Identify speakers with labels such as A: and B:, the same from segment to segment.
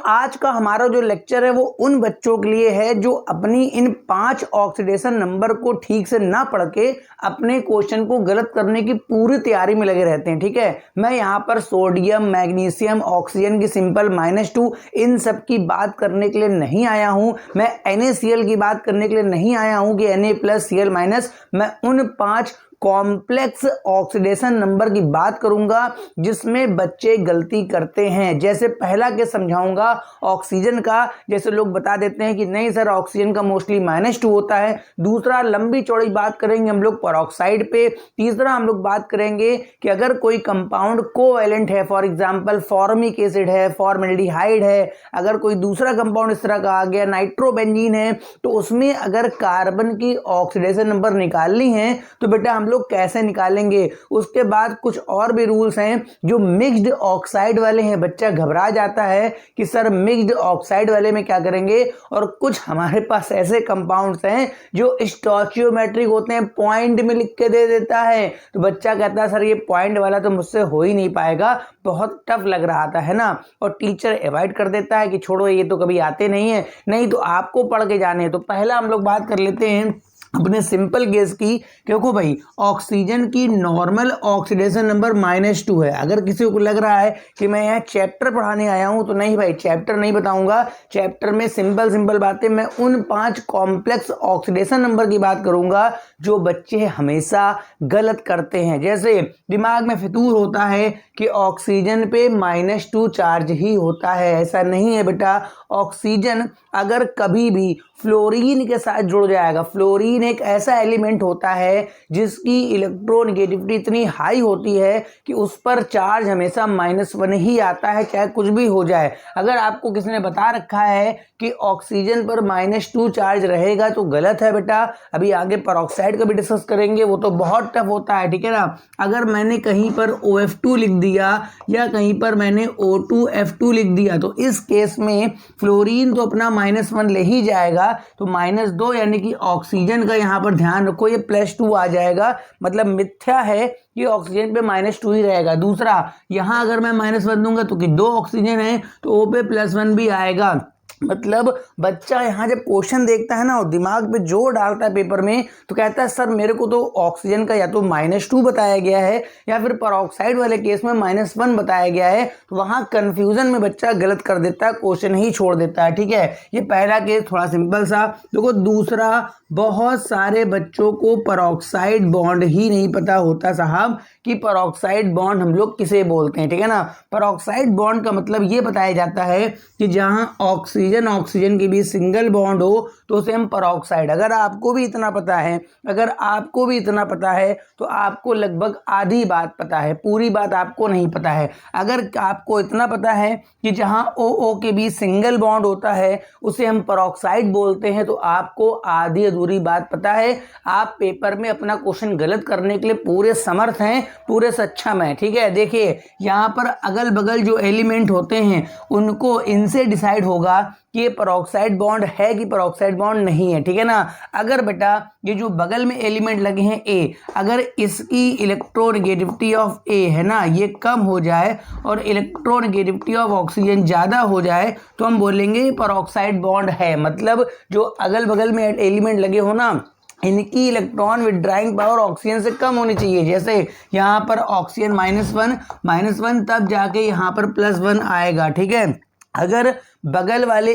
A: आज का हमारा जो लेक्चर है वो उन बच्चों के लिए है जो अपनी इन 5 ऑक्सीडेशन नंबर को ठीक से ना पढ़ के अपने क्वेश्चन को गलत करने की पूरी तैयारी में लगे रहते हैं। ठीक है, मैं यहाँ पर सोडियम, मैग्नीशियम, ऑक्सीजन की सिंपल -2 इन सब की बात करने के लिए नहीं आया हूं। मैं NaCl की बात करने के लिए नहीं आया हूं कि Na+Cl-। मैं उन 5 कॉम्प्लेक्स ऑक्सीडेशन नंबर की बात करूंगा जिसमें बच्चे गलती करते हैं। जैसे पहला केस समझाऊंगा ऑक्सीजन का, जैसे लोग बता देते हैं कि नहीं सर ऑक्सीजन का मोस्टली -2 होता है। दूसरा लंबी चौड़ी बात करेंगे हम लोग पेरोक्साइड पे। तीसरा हम लोग बात करेंगे कि अगर कोई कंपाउंड कोवैलेंट है, फॉर एग्जांपल फॉर्मिक एसिड है, फॉर्मेल्डिहाइड है, अगर कोई दूसरा कंपाउंड इस तरह का आ गया नाइट्रोबेंजीन है, तो उसमें अगर कार्बन की ऑक्सीडेशन नंबर निकालनी है तो बेटा हम लोग कैसे निकालेंगे। उसके बाद कुछ और भी रूल्स हैं जो मिक्स्ड ऑक्साइड वाले हैं। बच्चा घबरा जाता है कि सर मिक्स्ड ऑक्साइड वाले में क्या करेंगे, और कुछ हमारे पास ऐसे कंपाउंड्स हैं जो स्टोइकियोमेट्रिक होते हैं, पॉइंट में लिख के दे देता है। तो बच्चा कहता है सर ये पॉइंट वाला तो मुझसे हो ही नहीं पाएगा, बहुत टफ लग रहा था, है ना। और टीचर अवॉइड कर देता है कि छोड़ो ये तो कभी आते नहीं है, नहीं तो आपको पढ़ के जाने हैं। तो पहला हम लोग बात कर लेते हैं अपने सिंपल गैस की। देखो भाई ऑक्सीजन की नॉर्मल ऑक्सीडेशन नंबर -2 है। अगर किसी को लग रहा है कि मैं यहाँ चैप्टर पढ़ाने आया हूं, तो नहीं भाई, चैप्टर नहीं बताऊंगा। चैप्टर में सिंपल बातें, मैं उन 5 कॉम्प्लेक्स ऑक्सीडेशन नंबर की बात करूंगा जो बच्चे हमेशा गलत करते हैं। जैसे दिमाग में फितूर होता है कि ऑक्सीजन पे -2 चार्ज ही होता है, ऐसा नहीं है बेटा। ऑक्सीजन अगर कभी भी फ्लोरीन के साथ जुड़ जाएगा, फ्लोरीन एक ऐसा एलिमेंट होता है जिसकी इलेक्ट्रोनेगेटिविटी इतनी हाई होती है कि उस पर चार्ज हमेशा -1 ही आता है, चाहे कुछ भी हो जाए। अगर आपको किसी ने बता रखा है कि ऑक्सीजन पर -2 चार्ज रहेगा तो गलत है बेटा। अभी आगे पेरोक्साइड का भी डिस्कस करेंगे, वो तो बहुत टफ होता है, ठीक है ना। अगर मैंने कहीं पर OF2 लिख दिया या कहीं पर मैंने O2F2 लिख दिया तो इस केस में फ्लोरीन तो अपना -1 ले ही जाएगा, तो -2 यानी कि ऑक्सीजन का यहाँ पर ध्यान रखो, ये +2 आ जाएगा, मतलब मिथ्या है कि ऑक्सीजन पे -2 ही रहेगा। दूसरा यहाँ अगर मैं -1 दूंगा तो कि 2 ऑक्सीजन है तो O पे +1 भी आएगा। मतलब बच्चा यहाँ जब क्वेश्चन देखता है ना और दिमाग पे जोर डालता है पेपर में, तो कहता है सर मेरे को तो ऑक्सीजन का या तो -2 बताया गया है या फिर पेरोक्साइड वाले केस में -1 बताया गया है। तो वहाँ कंफ्यूजन में बच्चा गलत कर देता है, क्वेश्चन ही छोड़ देता है, ठीक है। ये पहला केस थोड़ा सिंपल सा। देखो दूसरा, बहुत सारे बच्चों को पेरोक्साइड बॉन्ड ही नहीं पता होता साहब कि पेरोक्साइड बॉन्ड हम लोग किसे बोलते हैं, ठीक है ना। पेरोक्साइड बॉन्ड का मतलब ये बताया जाता है कि जहां ऑक्सीजन के बीच सिंगल बॉन्ड हो तो उसे हम पेरोक्साइड। अगर आपको भी इतना पता है तो आपको लगभग आधी बात पता है, पूरी बात आपको नहीं पता है। अगर आपको इतना पता है कि जहां OO के बीच सिंगल बॉन्ड होता है उसे हम पेरोक्साइड बोलते हैं, तो आपको आधी अधूरी बात पता है। आप पेपर में अपना क्वेश्चन गलत करने के लिए पूरे समर्थ हैं, पूरे सक्षम है, ठीक है। देखिए यहाँ पर अगल बगल जो एलिमेंट होते हैं उनको इनसे डिसाइड होगा कि ये पेरोक्साइड बॉन्ड है कि पेरोक्साइड बॉन्ड नहीं है, ठीक है ना। अगर बेटा ये जो बगल में एलिमेंट लगे हैं A, अगर इसकी इलेक्ट्रोनेगेटिविटी ऑफ A है ना ये कम हो जाए और इलेक्ट्रोनेगेटिविटी ऑफ ऑक्सीजन ज़्यादा हो जाए तो हम बोलेंगे पेरोक्साइड बॉन्ड है। मतलब जो अगल बगल में एलिमेंट लगे हो ना, इनकी इलेक्ट्रॉन विड्राइंग पावर ऑक्सीजन से कम होनी चाहिए। जैसे यहाँ पर ऑक्सीजन -1 तब जाके यहाँ पर +1 आएगा, ठीक है। अगर बगल वाले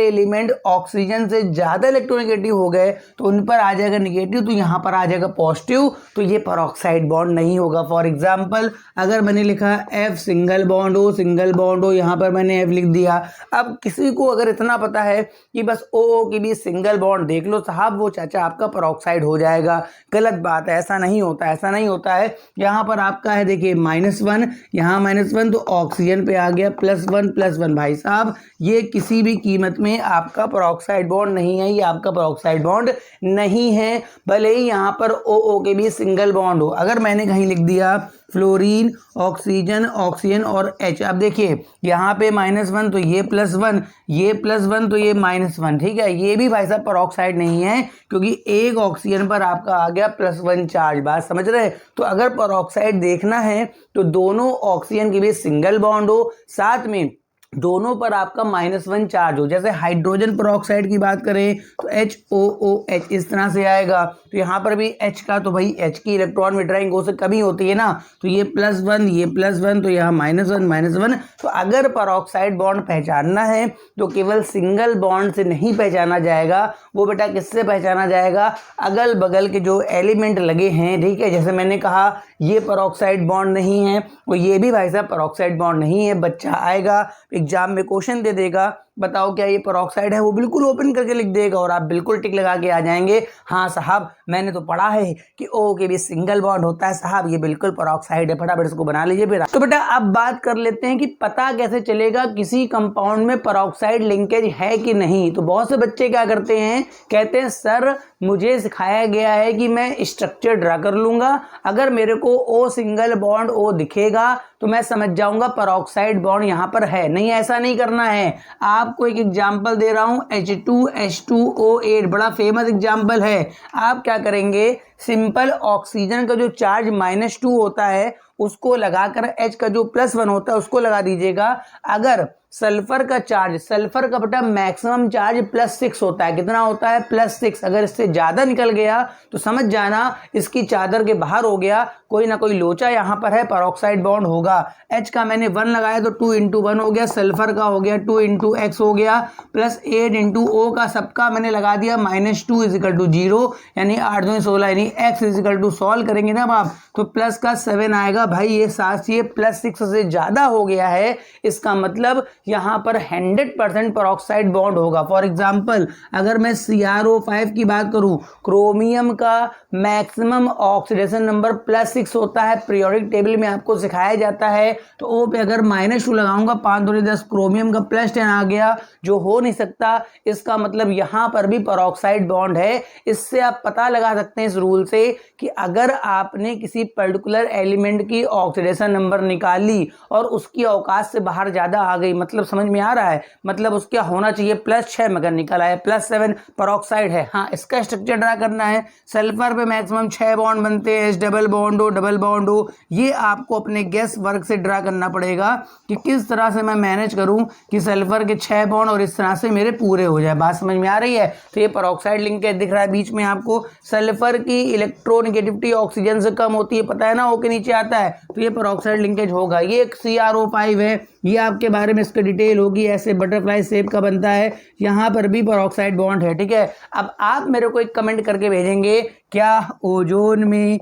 A: एलिमेंट ऑक्सीजन से ज़्यादा इलेक्ट्रोनेगेटिव हो गए तो उन पर आ जाएगा नेगेटिव, तो यहाँ पर आ जाएगा पॉजिटिव, तो ये पेरोक्साइड बॉन्ड नहीं होगा। फॉर एग्जांपल अगर मैंने लिखा F सिंगल बॉन्ड हो, यहाँ पर मैंने F लिख दिया। अब किसी को अगर इतना पता है कि बस OO के बीच सिंगल बॉन्ड देख लो साहब, वो चाचा आपका पेरोक्साइड हो जाएगा। गलत बात है, ऐसा नहीं होता है। यहाँ पर आपका है देखिए -1, यहाँ -1 तो ऑक्सीजन पे आ गया +1 भाई साहब, ये किसी भी कीमत में आपका पेरोक्साइड बॉन्ड नहीं है, ये आपका पेरोक्साइड बॉन्ड नहीं है, भले ही यहाँ पर OO के बीच सिंगल बॉन्ड हो। अगर मैंने कहीं लिख दिया फ्लोरीन, ऑक्सीजन और H, अब देखिए यहाँ पे -1 तो ये +1, ये +1 तो ये -1, ठीक है। ये भी भाई साहब पेरोक्साइड नहीं है क्योंकि एक ऑक्सीजन पर आपका आ गया +1 चार्ज। बात समझ रहे हैं। तो अगर पेरोक्साइड देखना है तो दोनों ऑक्सीजन के बीच सिंगल बॉन्ड हो, साथ में दोनों पर आपका -1 चार्ज हो। जैसे हाइड्रोजन पेरोक्साइड की बात करें तो HOOH इस तरह से आएगा, तो यहाँ पर भी H का, तो भाई H की इलेक्ट्रॉन विड्रॉइंग हो से कमी होती है ना, तो ये +1 ये +1, तो यहाँ -1 तो अगर पेरोक्साइड बॉन्ड पहचानना है तो केवल सिंगल बॉन्ड से नहीं पहचाना जाएगा, वो बेटा किससे पहचाना जाएगा, अगल बगल के जो एलिमेंट लगे हैं, ठीक है। जैसे मैंने कहा ये पेरोक्साइड बॉन्ड नहीं है, वो ये भी भाई साहब पेरोक्साइड बॉन्ड नहीं है। बच्चा आएगा एग्जाम में क्वेश्चन दे देगा, बताओ क्या ये पेरोक्साइड है, वो बिल्कुल ओपन करके लिख देगा और आप बिल्कुल टिक लगा के आ जाएंगे, हाँ साहब मैंने तो पढ़ा है कि O के भी सिंगल बॉन्ड होता है साहब, ये बिल्कुल पेरोक्साइड है, फटाफट इसको बना लीजिए बेटा। तो बेटा अब बात कर लेते हैं कि पता कैसे चलेगा किसी कंपाउंड में पेरोक्साइड लिंकेज है कि नहीं। तो बहुत से बच्चे क्या करते हैं, कहते हैं सर मुझे सिखाया गया है कि मैं स्ट्रक्चर ड्रा कर लूंगा, अगर मेरे को O सिंगल बॉन्ड O दिखेगा तो मैं समझ जाऊंगा पेरोक्साइड बॉन्ड यहाँ पर है। नहीं, ऐसा नहीं करना है। आपको एक एग्जांपल दे रहा हूं, H2H2O8 बड़ा फेमस एग्जांपल है। आप क्या करेंगे, सिंपल ऑक्सीजन का जो चार्ज -2 होता है उसको लगाकर H का जो +1 होता है उसको लगा दीजिएगा। अगर सल्फर का चार्ज, सल्फर का बेटा मैक्सिमम चार्ज +6 होता है, कितना होता है +6, अगर इससे ज्यादा निकल गया तो समझ जाना इसकी चादर के बाहर हो गया, कोई ना कोई लोचा यहाँ पर है, पेरोक्साइड बॉन्ड होगा। H का मैंने 1 लगाया तो 2 × 1 हो गया, सल्फर का हो गया 2 × X हो गया, +8 × O का सबका मैंने लगा दिया -2 = 0, यानी 8 2 16, यानी X = सॉल्व करेंगे ना आप तो प्लस का 7 आएगा। भाई ये साथ ये +6 से ज्यादा हो गया है, इसका मतलब यहाँ पर 100% पेरोक्साइड बॉन्ड होगा। फॉर एग्जांपल अगर मैं CrO5 की बात करूं, क्रोमियम का मैक्सिमम ऑक्सीडेशन नंबर +6 होता है, पीरियोडिक टेबल में आपको सिखाया जाता है। तो O पे अगर -2 लगाऊंगा, 5 दूनी 10, क्रोमियम का +10 आ गया, जो हो नहीं सकता। इसका मतलब यहाँ पर भी पेरोक्साइड बॉन्ड है। इससे आप पता लगा सकते हैं इस रूल से कि अगर आपने किसी पर्टिकुलर एलिमेंट की ऑक्सीडेशन नंबर निकाली और उसकी औकात से बाहर ज्यादा आ गई, मतलब समझ में आ रहा है, मतलब उसका होना चाहिए +6 मगर निकल आया +7, पेरोक्साइड है। हाँ, इसका स्ट्रक्चर ड्रा करना है। सल्फर पे मैक्सिमम 6 बॉन्ड बनते हैं, डबल बॉन्ड हो, ये आपको अपने गैस वर्क से ड्रा करना पड़ेगा कि किस तरह से मैं मैनेज करूं कि सल्फर के 6 बॉन्ड और इस तरह से मेरे पूरे हो जाए। बात समझ में आ रही है। तो ये पेरोक्साइड लिंकेज दिख रहा है बीच में आपको, सल्फर की इलेक्ट्रोनेगेटिविटी ऑक्सीजन से कम होती है, पता है ना, O के नीचे आता है, तो ये पेरोक्साइड लिंकेज होगा। ये एक CrO5 है, ये आपके बारे में इसकी डिटेल होगी, ऐसे बटरफ्लाई शेप का बनता है, यहाँ पर भी पेरोक्साइड बॉन्ड है, ठीक है। अब आप मेरे को एक कमेंट करके भेजेंगे, क्या ओजोन में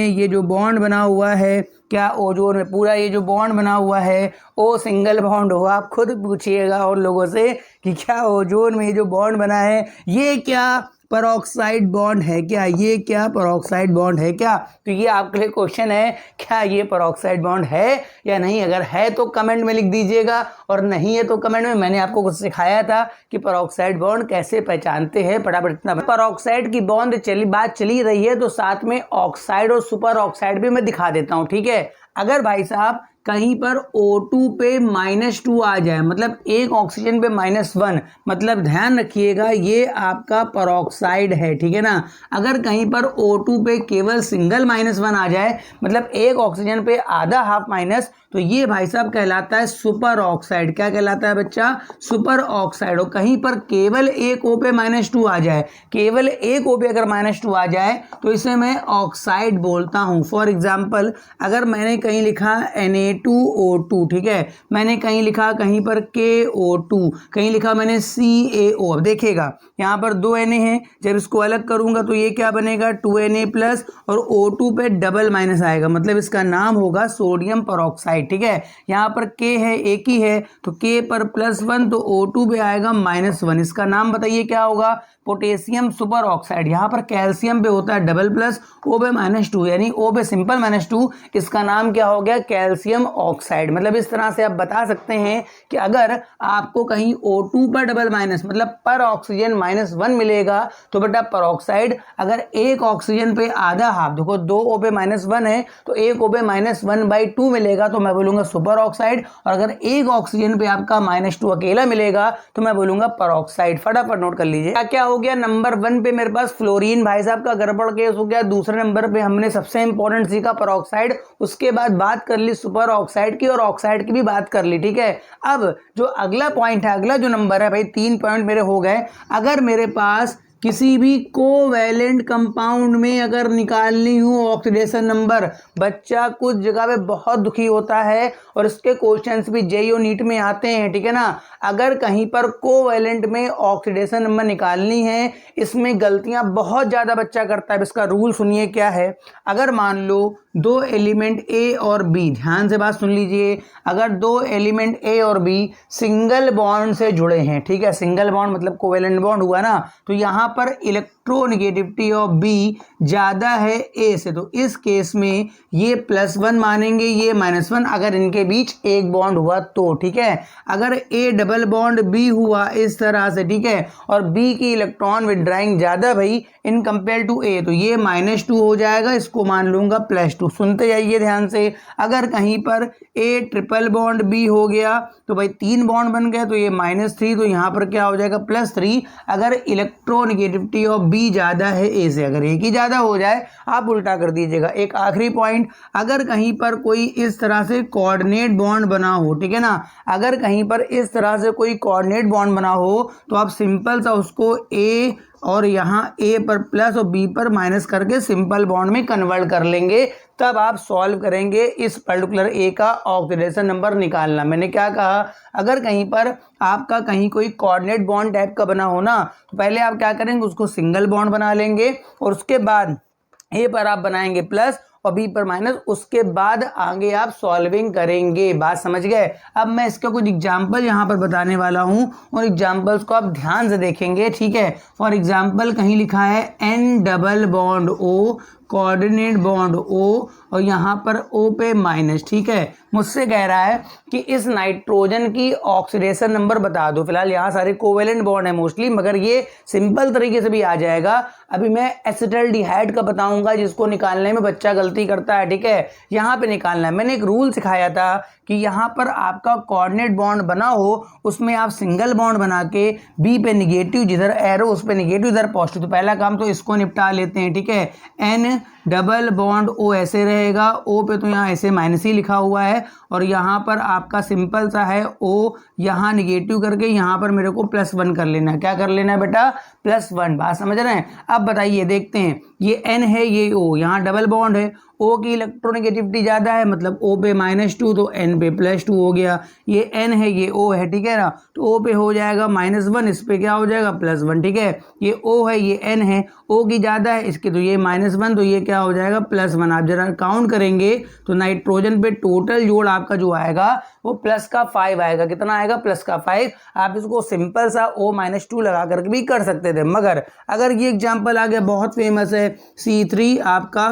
A: ये जो बॉन्ड बना हुआ है, क्या ओजोन में पूरा ये जो बॉन्ड बना हुआ है O सिंगल बॉन्ड हो। आप खुद पूछिएगा और लोगों से कि क्या ओजोन में ये जो बॉन्ड बना है ये क्या पेरोक्साइड बॉन्ड है क्या, ये क्या पेरोक्साइड बॉन्ड है क्या। तो ये आपके लिए क्वेश्चन है, क्या ये पेरोक्साइड बॉन्ड है या नहीं। अगर है तो कमेंट में लिख दीजिएगा, और नहीं है तो कमेंट में। मैंने आपको कुछ सिखाया था कि पेरोक्साइड बॉन्ड कैसे पहचानते हैं, फटाफट इतना। पेरोक्साइड की बॉन्ड बात चली रही है तो साथ में ऑक्साइड और सुपर ऑक्साइड भी मैं दिखा देता हूं, ठीक है। अगर भाई साहब कहीं पर O2 पे -2 आ जाए, मतलब एक ऑक्सीजन पे -1, मतलब ध्यान रखिएगा ये आपका पेरोक्साइड है, ठीक है ना। अगर कहीं पर O2 पे केवल सिंगल -1 आ जाए, मतलब एक ऑक्सीजन पे आधा हाफ माइनस, तो ये भाई साहब कहलाता है सुपर ऑक्साइड। क्या कहलाता है बच्चा, सुपर ऑक्साइड। और कहीं पर केवल एक O पे -2 आ जाए, केवल एक O पे अगर -2 आ जाए तो इसे मैं ऑक्साइड बोलता हूं। फॉर एग्जाम्पल अगर मैंने कहीं लिखा Na2O2, ठीक है, मैंने कहीं लिखा कहीं पर KO2, कहीं लिखा मैंने CaO। अब देखिएगा यहाँ पर 2 Na है, जब इसको अलग करूंगा तो ये क्या बनेगा 2Na+ और O2 पे डबल माइनस आएगा, मतलब इसका नाम होगा सोडियम पेरोक्साइड, ठीक है। यहाँ पर K है, एक ही है, तो K पर +1 तो O2 पे आएगा -1, इसका नाम बताइए क्या होगा, पोटेशियम सुपर ऑक्साइड। यहाँ पर कैल्शियम पे होता है डबल प्लस, O पे -2, यानी O पे सिंपल -2, इसका नाम क्या हो गया, कैल्शियम ऑक्साइड। मतलब इस तरह से आप बता सकते हैं कि अगर आपको कहीं O2 पर डबल माइनस, मतलब पर ऑक्सीजन -1 मिलेगा तो बेटा पेरोक्साइड। अगर एक ऑक्सीजन पे आधा हाफ, देखो 2 O पे -1 है तो एक O पे -1/2 मिलेगा तो मैं बोलूंगा सुपर ऑक्साइड। और अगर एक ऑक्सीजन पे आपका -2 अकेला मिलेगा तो मैं बोलूंगा पेरोक्साइड। फटाफट नोट कर लीजिए क्या क्या हो हो गया नंबर 1 पे मेरे पास फ्लोरीन भाई साहब का गड़बड़ केस हो गया। दूसरे नंबर पे हमने सबसे इंपॉर्टेंट सीखा परऑक्साइड, उसके बाद बात कर ली सुपर ऑक्साइड की और ऑक्साइड की भी बात कर ली, ठीक है। अब जो अगला पॉइंट है, अगला जो नंबर है भाई, 3 पॉइंट मेरे हो गए। अगर मेरे पास किसी भी कोवैलेंट कंपाउंड में अगर निकालनी हो ऑक्सीडेशन नंबर, बच्चा कुछ जगह पे बहुत दुखी होता है और इसके क्वेश्चंस भी जेईई और नीट में आते हैं, ठीक है ना। अगर कहीं पर कोवैलेंट में ऑक्सीडेशन नंबर निकालनी है, इसमें गलतियां बहुत ज़्यादा बच्चा करता है। इसका रूल सुनिए क्या है। अगर मान लो 2 एलिमेंट ए और बी, ध्यान से बात सुन लीजिए, अगर 2 एलिमेंट ए और बी सिंगल बॉन्ड से जुड़े हैं, ठीक है, सिंगल बॉन्ड मतलब कोवैलेंट बॉन्ड हुआ ना, तो यहाँ पर इलेक्ट्रोनेगेटिविटी ऑफ बी ज़्यादा है ए से, तो इस केस में ये +1 मानेंगे, ये -1 अगर इनके बीच एक बॉन्ड हुआ तो, ठीक है। अगर ए डबल बॉन्ड बी हुआ इस तरह से, ठीक है, और बी की इलेक्ट्रॉन विड्राइंग ज़्यादा भाई इन कंपेयर टू ए, तो ये -2 हो जाएगा, इसको मान लूंगा +2। सुनते जाइए ध्यान से। अगर कहीं पर ए ट्रिपल बॉन्ड बी हो गया तो भाई 3 बॉन्ड बन गए, तो ये -3, तो यहाँ पर क्या हो जाएगा +3। अगर इलेक्ट्रोनेगेटिविटी ऑफ बी ज़्यादा है ए से, अगर एक ही ज़्यादा हो जाए आप उल्टा कर दीजिएगा। एक आखिरी पॉइंट, अगर कहीं पर कोई इस तरह से कोऑर्डिनेट बॉन्ड बना हो, ठीक है ना, अगर कहीं पर इस तरह से कोई कोऑर्डिनेट बॉन्ड बना हो तो आप सिंपल सा उसको ए और यहाँ ए पर प्लस और बी पर माइनस करके सिंपल बॉन्ड में कन्वर्ट कर लेंगे, तब आप सॉल्व करेंगे इस पर्टिकुलर ए का ऑक्सीडेशन नंबर निकालना। मैंने क्या कहा, अगर कहीं पर आपका कहीं कोई कोऑर्डिनेट बॉन्ड टाइप का बना हो ना, तो पहले आप क्या करेंगे, उसको सिंगल बॉन्ड बना लेंगे और उसके बाद ए पर आप बनाएंगे प्लस और बी पर माइनस, उसके बाद आगे आप सॉल्विंग करेंगे। बात समझ गए। अब मैं इसका कुछ एग्जांपल यहाँ पर बताने वाला हूँ और एग्जांपल्स को आप ध्यान से देखेंगे, ठीक है। फॉर एग्जांपल कहीं लिखा है N double bond O, coordinate bond O और यहाँ पर O पे माइनस, ठीक है। मुझसे कह रहा है कि इस नाइट्रोजन की ऑक्सीडेशन नंबर बता दो। फिलहाल यहाँ सारे कोवेलेंट बॉन्ड है मोस्टली, मगर ये सिंपल तरीके से भी आ जाएगा। अभी मैं एसिटाल्डिहाइड का बताऊंगा जिसको निकालने में बच्चा गलती करता है, ठीक है। यहाँ पे निकालना है, मैंने एक रूल सिखाया था कि यहाँ पर आपका कोऑर्डिनेट बॉन्ड बना हो, उसमें आप सिंगल बॉन्ड बना के बी पे निगेटिव, जिधर एरो उस पे निगेटिव, इधर पॉजिटिव। तो पहला काम तो इसको निपटा लेते हैं, ठीक है। N डबल बॉन्ड O ऐसे रहेगा, O पे तो यहाँ ऐसे माइनस ही लिखा हुआ है और यहाँ पर आपका सिंपल सा है O, यहाँ निगेटिव करके यहाँ पर मेरे को +1 कर लेना है। क्या कर लेना है बेटा, +1। बात समझ रहे हैं। अब बताइए, देखते हैं, ये N है, ये O, यहाँ डबल बॉन्ड है, O की इलेक्ट्रोनेगेटिविटी ज़्यादा है, मतलब O पे -2 तो N पे +2 हो गया। ये N है, ये O है, ठीक है ना, तो O पे हो जाएगा -1, इस पे क्या हो जाएगा +1, ठीक है। ये O है, ये N है, O की ज़्यादा है इसके, तो ये -1, तो ये क्या हो जाएगा +1। आप जरा काउंट करेंगे तो नाइट्रोजन पे टोटल जोड़ आपका जो आएगा वो +5 आएगा। कितना आएगा, +5। आप इसको सिंपल सा O-2 लगा करके भी कर सकते थे, मगर अगर ये एग्जाम्पल आ गया, बहुत फेमस है, C3 आपका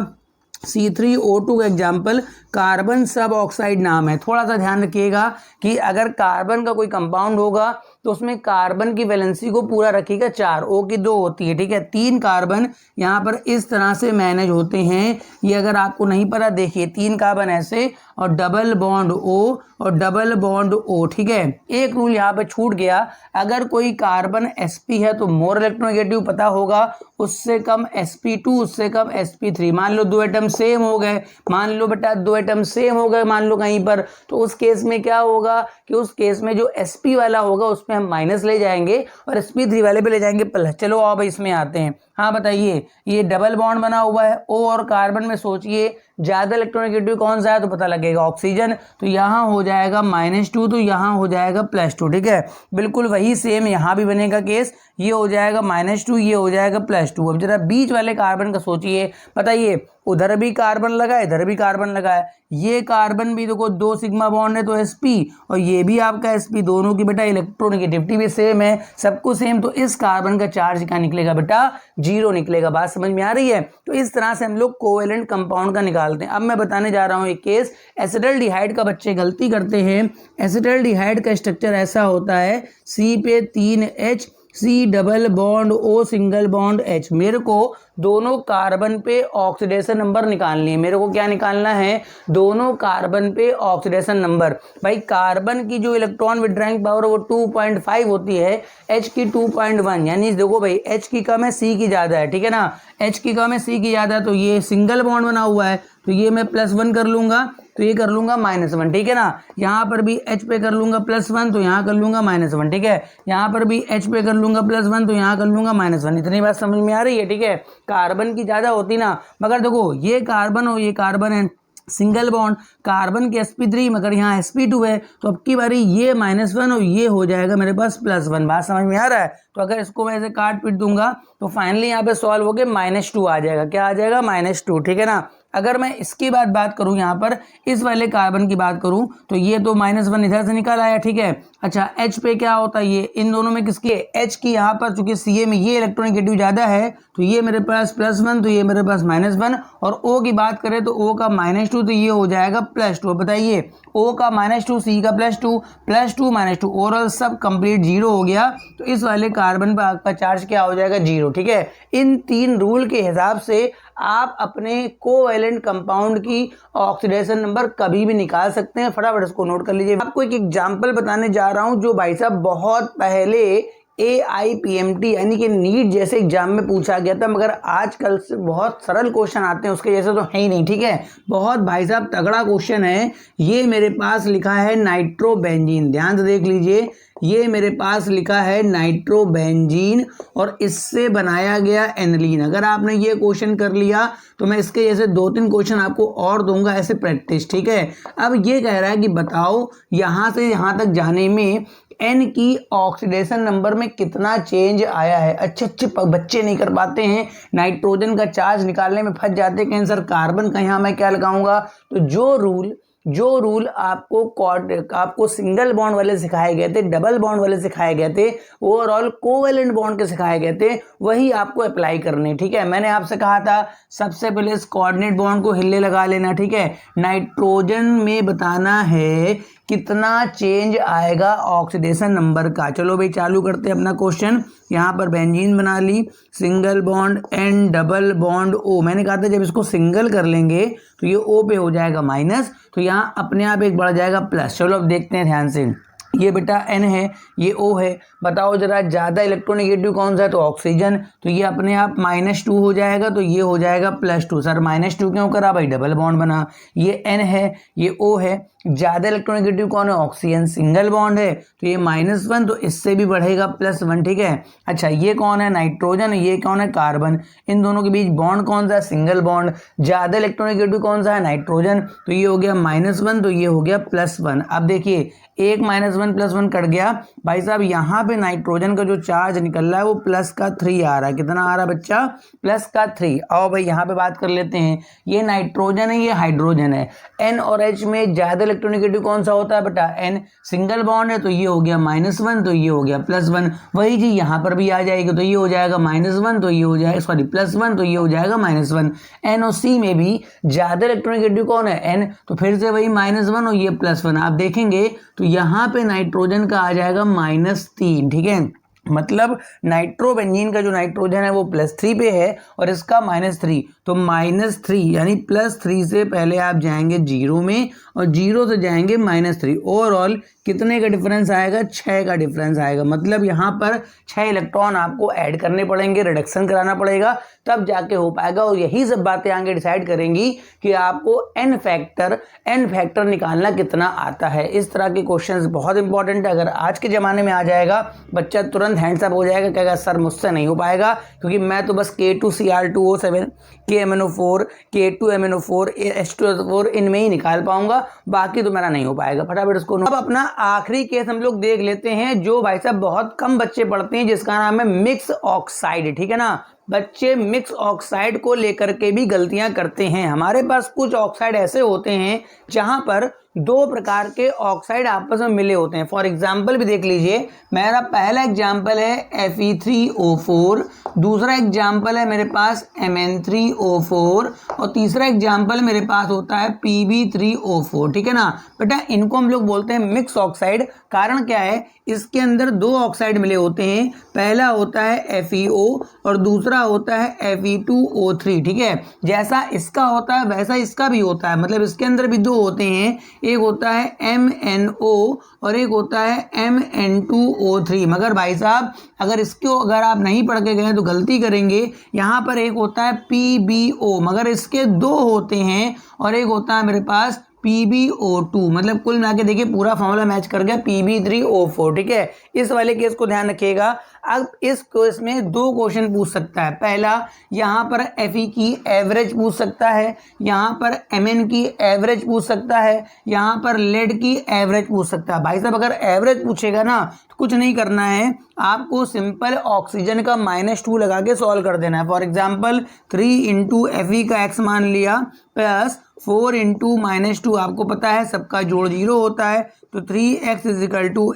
A: C3O2 का एग्जाम्पल, कार्बन सब ऑक्साइड नाम है। थोड़ा सा ध्यान रखिएगा कि अगर कार्बन का कोई कंपाउंड होगा तो उसमें कार्बन की वैलेंसी को पूरा रखिएगा 4, O की 2 होती है, ठीक है। 3 कार्बन यहाँ पर इस तरह से मैनेज होते हैं। ये अगर आपको नहीं पता, देखिए 3 कार्बन ऐसे और डबल बॉन्ड O और डबल बॉन्ड O, ठीक है। एक रूल यहाँ पे छूट गया, अगर कोई कार्बन sp है तो मोर इलेक्ट्रोनेगेटिव पता होगा, उससे कम sp2, उससे कम sp3। मान लो 2 एटम सेम हो गए, मान लो बेटा 2 एटम सेम हो गए, मान लो कहीं पर, तो उस केस में क्या होगा कि उस केस में जो sp वाला होगा उसमें हम माइनस ले जाएंगे और sp3 वाले पे ले जाएंगे प्लस। चलो अब इसमें आते हैं। हाँ बताइए, ये डबल बॉन्ड बना हुआ है O और कार्बन में, सोचिए ज़्यादा इलेक्ट्रोनेगेटिव कौन सा है, तो पता लगेगा ऑक्सीजन, तो यहाँ हो जाएगा -2, तो यहाँ हो जाएगा +2, ठीक है। बिल्कुल वही सेम यहाँ भी बनेगा केस, ये हो जाएगा -2, ये हो जाएगा +2। अब जरा बीच वाले कार्बन का सोचिए, बताइए, उधर भी कार्बन लगा है, इधर भी कार्बन लगा है, ये कार्बन भी देखो 2 सिग्मा बॉन्ड है तो sp, और ये भी आपका sp, दोनों की बेटा इलेक्ट्रोनेगेटिविटी भी सेम है, सब कुछ सेम, तो इस कार्बन का चार्ज क्या निकलेगा बेटा, 0 निकलेगा। बात समझ में आ रही है। तो इस तरह से हम लोग कोवेलेंट कंपाउंड का निकालते हैं। अब मैं बताने जा रहा हूँ एक केस, एसिटाल्डिहाइड का बच्चे गलती करते हैं। एसिटाल्डिहाइड का स्ट्रक्चर ऐसा होता है, C पे 3H, C double bond O single bond H। मेरे को दोनों कार्बन पे ऑक्सीडेशन नंबर निकालनी है। मेरे को क्या निकालना है, दोनों कार्बन पे ऑक्सीडेशन नंबर। भाई कार्बन की जो इलेक्ट्रॉन विड्रॉइंग पावर वो 2.5 होती है, H की 2.1, यानी देखो भाई H की कम है C की ज़्यादा है, ठीक है ना, H की कम है C की ज़्यादा है, तो ये सिंगल बॉन्ड बना हुआ है, तो ये मैं +1 कर लूँगा, तो ये कर लूँगा -1, ठीक है ना। यहाँ पर भी H पे कर लूँगा +1, तो यहाँ कर लूँगा -1, ठीक है। यहाँ पर भी H पे कर लूँगा +1, तो यहाँ कर लूँगा -1। इतनी बात समझ में आ रही है, ठीक है। कार्बन की ज़्यादा होती ना, मगर देखो ये कार्बन और ये कार्बन है, सिंगल बॉन्ड, कार्बन के sp3 मगर यहाँ sp2 है, तो अब की बारी ये -1 और ये हो जाएगा मेरे पास +1। बात समझ में आ रहा है। तो अगर इसको मैं ऐसे काट पीट दूंगा तो फाइनली यहाँ पे सॉल्व हो के -2 आ जाएगा। क्या आ जाएगा, -2, ठीक है ना। अगर मैं इसकी बात करूं, यहाँ पर इस वाले कार्बन की बात करूं, तो ये तो -1 इधर से निकल आया, ठीक है। अच्छा H पे क्या होता है, ये इन दोनों में किसकी है, H की। यहाँ पर चूंकि Ca में ये इलेक्ट्रोनेगेटिव ज़्यादा है, तो ये मेरे पास +1, तो ये मेरे पास -1। और O की बात करें तो O का -2, तो ये हो जाएगा +2। बताइए O का -2, C का +2, +2 -2, ओवरऑल सब कंप्लीट 0 हो गया। तो इस वाले कार्बन पर आपका चार्ज क्या हो जाएगा, 0, ठीक है। इन 3 रूल के हिसाब से आप अपने कोवैलेंट कंपाउंड की ऑक्सीडेशन नंबर कभी भी निकाल सकते हैं। फटाफट इसको नोट कर लीजिए। आपको एक एग्जांपल बताने जा रहा हूं जो भाई साहब बहुत पहले AIPMT यानी कि नीट जैसे एग्जाम में पूछा गया था, मगर आजकल से बहुत सरल क्वेश्चन आते हैं, उसके जैसे तो है ही नहीं, ठीक है। बहुत भाई साहब तगड़ा क्वेश्चन है। ये मेरे पास लिखा है नाइट्रोबेंजीन, ध्यान से देख लीजिए, ये मेरे पास लिखा है नाइट्रोबेंजीन और इससे बनाया गया एनिलीन। अगर आपने ये क्वेश्चन कर लिया तो मैं इसके जैसे 2-3 क्वेश्चन आपको और दूंगा ऐसे प्रैक्टिस, ठीक है। अब ये कह रहा है कि बताओ यहाँ से यहाँ तक जाने में N की ऑक्सीडेशन नंबर में कितना चेंज आया है। अच्छे बच्चे नहीं कर पाते हैं, नाइट्रोजन का चार्ज निकालने में फंस जाते हैं सर कार्बन का यहाँ मैं क्या लगाऊंगा। तो जो रूल आपको सिंगल बॉन्ड वाले सिखाए गए थे, डबल बॉन्ड वाले सिखाए गए थे, ओवरऑल कोवैलेंट बॉन्ड के सिखाए गए थे, वही आपको अप्लाई करने, ठीक है। मैंने आपसे कहा था सबसे पहले इस कोऑर्डिनेट बॉन्ड को हिले लगा लेना, ठीक है। नाइट्रोजन में बताना है कितना चेंज आएगा ऑक्सीडेशन नंबर का। चलो भाई चालू करते हैं अपना क्वेश्चन। यहाँ पर बेंजीन बना ली, single bond N, double bond O। मैंने कहा था जब इसको सिंगल कर लेंगे तो ये O पे हो जाएगा माइनस, तो यहाँ अपने आप एक बढ़ जाएगा प्लस। चलो अब देखते हैं ध्यान से। ये बेटा N है, ये O है। बताओ जरा ज़्यादा इलेक्ट्रोनेगेटिव कौन सा है, तो ऑक्सीजन, तो ये अपने आप -2 हो जाएगा, तो ये हो जाएगा +2। सर -2 क्यों करा भाई, डबल बॉन्ड बना। ये N है, ये O है। ज़्यादा इलेक्ट्रोनेगेटिव कौन है, ऑक्सीजन, सिंगल बॉन्ड है, तो ये -1, तो इससे भी बढ़ेगा +1, ठीक है। अच्छा ये कौन है, नाइट्रोजन, ये कौन है, कार्बन। इन दोनों के बीच बॉन्ड कौन सा है, सिंगल बॉन्ड। ज़्यादा इलेक्ट्रोनेगेटिव कौन सा है, नाइट्रोजन, तो ये हो गया -1, तो ये हो गया +1। अब देखिए एक -1 +1 कट गया भाई साहब। यहाँ पे नाइट्रोजन का जो चार्ज निकल रहा है वो +3 आ रहा है। कितना आ रहा है बच्चा, +3। आओ भाई यहाँ पे बात कर लेते हैं। ये नाइट्रोजन है, ये हाइड्रोजन है। N और H में ज्यादा इलेक्ट्रोनेगेटिव कौन सा होता है बेटा, N। सिंगल बॉन्ड है तो ये हो गया -1, तो ये हो गया +1। वही चीज यहाँ पर भी आ जाएगी, तो ये हो जाएगा -1, तो ये हो जाएगा +1, तो ये हो जाएगा -1। N और C में भी ज्यादा इलेक्ट्रोनेगेटिव कौन है, N, तो फिर से वही -1 और ये +1। आप देखेंगे तो यहाँ पे नाइट्रोजन का आ जाएगा -3, ठीक है। मतलब नाइट्रोबेंजीन का जो नाइट्रोजन है वो +3 पे है और इसका -3, तो -3 यानी +3 से पहले आप जाएंगे 0 में और 0 से जाएंगे -3। ओवरऑल कितने का डिफरेंस आएगा, 6 का डिफरेंस आएगा। मतलब यहाँ पर 6 इलेक्ट्रॉन आपको ऐड करने पड़ेंगे, रिडक्शन कराना पड़ेगा, तब जाके हो पाएगा। और यही सब बातें आगे डिसाइड करेंगी कि आपको एन फैक्टर निकालना कितना आता है। इस तरह के क्वेश्चंस बहुत इंपॉर्टेंट है। अगर आज के ज़माने में आ जाएगा बच्चा तुरंत हैंड्स अप हो जाएगा, कहेगा सर मुझसे नहीं हो पाएगा, क्योंकि मैं तो बस K2Cr2O7, KMnO4, K2MnO4, H2SO4 इनमें ही निकाल पाऊंगा, बाकी तो मेरा नहीं हो पाएगा। फटाफट इसको। अब अपना आखिरी केस हम लोग देख लेते हैं जो भाई साहब बहुत कम बच्चे पढ़ते हैं, जिसका नाम है मिक्स ऑक्साइड, ठीक है ना। बच्चे मिक्स ऑक्साइड को लेकर के भी गलतियां करते हैं। हमारे पास कुछ ऑक्साइड ऐसे होते हैं जहां पर दो प्रकार के ऑक्साइड आपस में मिले होते हैं। फॉर एग्जाम्पल भी देख लीजिए, मेरा पहला एग्जाम्पल है Fe3O4, दूसरा एग्जाम्पल है मेरे पास Mn3O4 और तीसरा एग्जाम्पल मेरे पास होता है Pb3O4। ठीक है ना बेटा, इनको हम लोग बोलते हैं मिक्स ऑक्साइड। कारण क्या है, इसके अंदर दो ऑक्साइड मिले होते हैं, पहला होता है FeO और दूसरा होता है Fe2O3। ठीक है, जैसा इसका होता है वैसा इसका भी होता है, मतलब इसके अंदर भी दो होते हैं, एक होता है MnO और एक होता है Mn2O3। मगर भाई साहब अगर इसको अगर आप नहीं पढ़ के गए तो गलती करेंगे। यहाँ पर एक होता है PbO, मगर इसके दो होते हैं और एक होता है मेरे पास PbO2। मतलब कुल मिला के देखिए पूरा फॉर्मूला मैच कर गया Pb3O4। ठीक है, इस वाले केस को ध्यान रखिएगा। अब इस केस में दो क्वेश्चन पूछ सकता है। पहला, यहाँ पर Fe की एवरेज पूछ सकता है, यहाँ पर Mn की एवरेज पूछ सकता है, यहाँ पर लेड की एवरेज पूछ सकता है। भाई साहब अगर एवरेज पूछेगा ना तो कुछ नहीं करना है, आपको सिंपल ऑक्सीजन का -2 लगा के सॉल्व कर देना है। फॉर एग्जाम्पल 3 इंटू Fe का x मान लिया प्लस 4 इंटू -2, आपको पता है सबका जोड़ 0 होता है, तो 3x =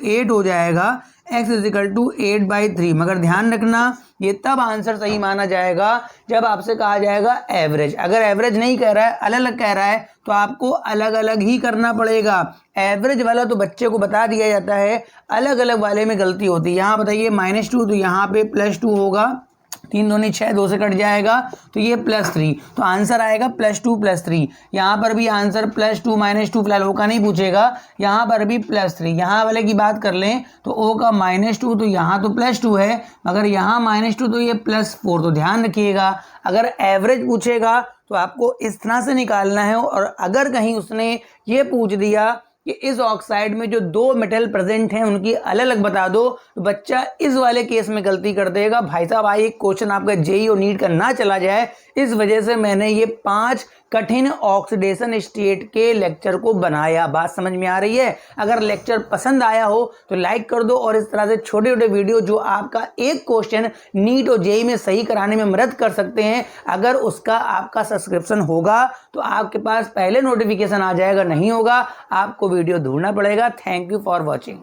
A: 8 हो जाएगा, x = 8/3। मगर ध्यान रखना ये तब आंसर सही माना जाएगा जब आपसे कहा जाएगा एवरेज। अगर एवरेज नहीं कह रहा है, अलग अलग कह रहा है, तो आपको अलग अलग ही करना पड़ेगा। एवरेज वाला तो बच्चे को बता दिया जाता है, अलग अलग वाले में गलती होती है। यहाँ बताइए -2 तो यहाँ पे +2 होगा, 3 दूनी 6, 2 से कट जाएगा तो ये +3, तो आंसर आएगा +2 +3। यहाँ पर भी आंसर +2 -2 फिलहाल ओ का नहीं पूछेगा, यहाँ पर भी +3। यहाँ वाले की बात कर लें तो ओ का -2 तो यहाँ तो +2 है, मगर यहाँ -2 तो ये +4। तो ध्यान रखिएगा अगर एवरेज पूछेगा तो आपको इस तरह से निकालना है। और अगर कहीं उसने ये पूछ दिया कि इस ऑक्साइड में जो दो मेटल प्रेजेंट हैं उनकी अलग अलग बता दो, तो बच्चा इस वाले केस में गलती कर देगा। भाई साहब आई एक क्वेश्चन आपका जेईई और नीट का ना चला जाए, इस वजह से मैंने ये 5 कठिन ऑक्सीडेशन स्टेट के लेक्चर को बनाया। बात समझ में आ रही है? अगर लेक्चर पसंद आया हो तो लाइक कर दो, और इस तरह से छोटे छोटे वीडियो जो आपका एक क्वेश्चन नीट और जेईई में सही कराने में मदद कर सकते हैं, अगर उसका आपका सब्सक्रिप्शन होगा तो आपके पास पहले नोटिफिकेशन आ जाएगा। नहीं होगा आपको वीडियो ढूंढना पड़ेगा। Thank you for watching.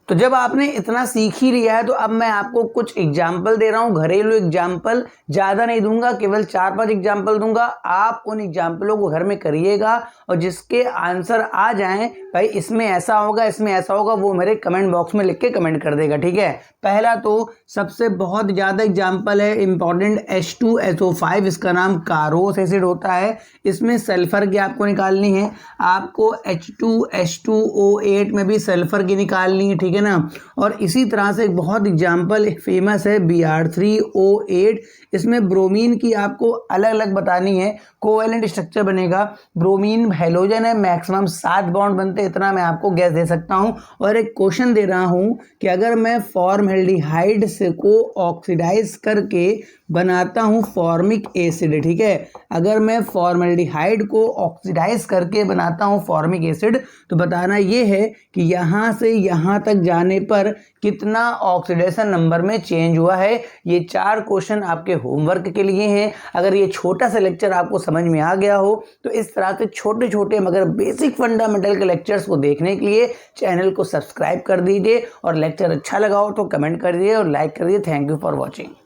A: तो जब आपने इतना सीख ही लिया है तो अब मैं आपको कुछ एग्जाम्पल दे रहा हूं, घरेलू एग्जाम्पल, ज़्यादा नहीं दूंगा, केवल 4-5 एग्जाम्पल दूंगा। आप उन एग्जाम्पलों को घर में करिएगा और जिसके आंसर आ जाएं, भाई इसमें ऐसा होगा इसमें ऐसा होगा, वो मेरे कमेंट बॉक्स में लिख के कमेंट कर देगा। ठीक है, पहला तो सबसे बहुत ज़्यादा एग्जाम्पल है इंपॉर्टेंट H2SO5, इसका नाम कारोस एसिड होता है। इसमें सल्फर की आपको निकालनी है, आपको H2H2O8 में भी सल्फर की निकालनी है। ठीक है ना, और इसी तरह से एक बहुत एग्जाम्पल फेमस है Br3O8, इसमें ब्रोमीन की आपको अलग अलग बतानी है, कोवेलेंट स्ट्रक्चर बनेगा। ब्रोमीन हैलोजन है, मैक्सिमम 7 बॉन्ड बनते हैं, इतना मैं आपको गैस दे सकता हूं। और एक क्वेश्चन दे रहा हूं कि अगर मैं फॉर्मल्डिहाइड से को ऑक्सीडाइज करके बनाता हूं फॉर्मिक एसिड, ठीक है, अगर मैं फॉर्मल्डिहाइड को ऑक्सीडाइज करके बनाता हूं फॉर्मिक एसिड, तो बताना ये है कि यहाँ से यहाँ तक जाने पर कितना ऑक्सीडेशन नंबर में चेंज हुआ है। ये 4 क्वेश्चन आपके होमवर्क के लिए हैं। अगर ये छोटा सा लेक्चर आपको समझ में आ गया हो तो इस तरह से छोटे छोटे मगर बेसिक फंडामेंटल के लेक्चर्स को देखने के लिए चैनल को सब्सक्राइब कर दीजिए, और लेक्चर अच्छा लगा हो तो कमेंट कर दीजिए और लाइक कर दीजिए। Thank you for watching.